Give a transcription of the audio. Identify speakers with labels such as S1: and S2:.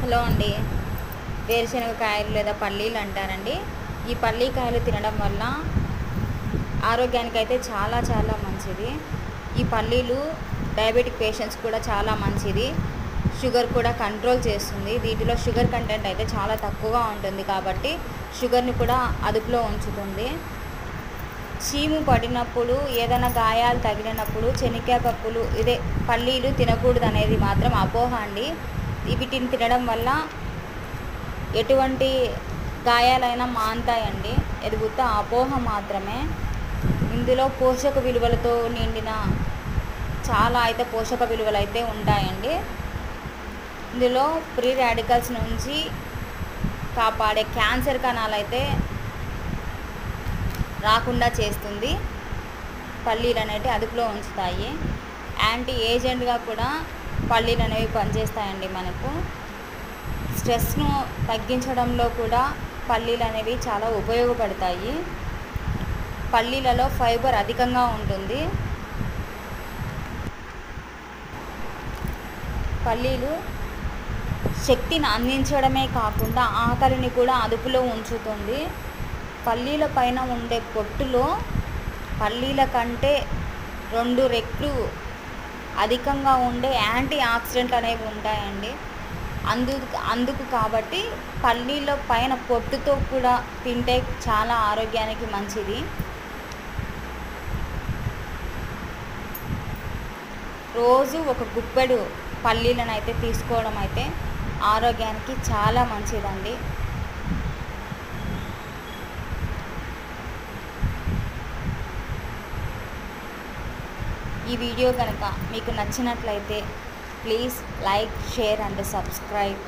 S1: Hello అండి. వేరుశనగకాయలు లేదా పల్లీలు అంటారండి. ఈ పల్లీకాయలు తినడం వల్ల ఆరోగ్యానికైతే చాలా చాలా మంచిది. ఈ పల్లీలు డయాబెటిక్ పేషెంట్స్ కూడా చాలా మంచిది. షుగర్ కూడా కంట్రోల్ చేస్తుంది. వీటిలో షుగర్ కంటెంట్ అయితే చాలా తక్కువగా ఉంటుంది కాబట్టి షుగర్ని కూడా అదుపులో ఉంచుతుంది. చీము పడినప్పుడు, ఏదైనా గాయాలు తగిలినప్పుడు శనక్కాయ పప్పులు పల్లీలు తినకూడదు అనేది మాత్రం అపోహ అండి. వీటిని తినడం వల్ల ఎటువంటి గాయాలైనా మాన్తాయండి. ఇది ఉత్త అపోహ మాత్రమే. ఇందులో పోషక విలువలతో నిండిన చాలా పోషక విలువలు అయితే ఉంటాయండి. ఇందులో ఫ్రీ రాడికల్స్ నుంచి కాపాడే క్యాన్సర్ కణాలు అయితే రాకుండా చేస్తుంది. పల్లీలు అనేవి అదుపులో ఉంచుతాయి. యాంటీ ఏజెంట్గా కూడా పల్లీలు అనేవి పనిచేస్తాయండి. మనకు స్ట్రెస్ను తగ్గించడంలో కూడా పల్లీలు అనేవి చాలా ఉపయోగపడతాయి. పల్లీలలో ఫైబర్ అధికంగా ఉంటుంది. పల్లీలు శక్తిని అందించడమే కాకుండా ఆకలిని కూడా అదుపులో ఉంచుతుంది. పల్లీల పైన ఉండే పొట్టులో పల్లీల కంటే 2 రెట్లు అధికంగా ఉండే యాంటీ ఆక్సిడెంట్లు అనేవి ఉంటాయండి. అందుకు కాబట్టి పల్లీల పైన పొట్టుతో కూడా తింటే చాలా ఆరోగ్యానికి మంచిది. రోజు ఒక గుప్పెడు పల్లీలను అయితే తీసుకోవడం అయితే ఆరోగ్యానికి చాలా మంచిదండి. ఈ వీడియో కనుక మీకు నచ్చినట్లయితే please like, share and subscribe.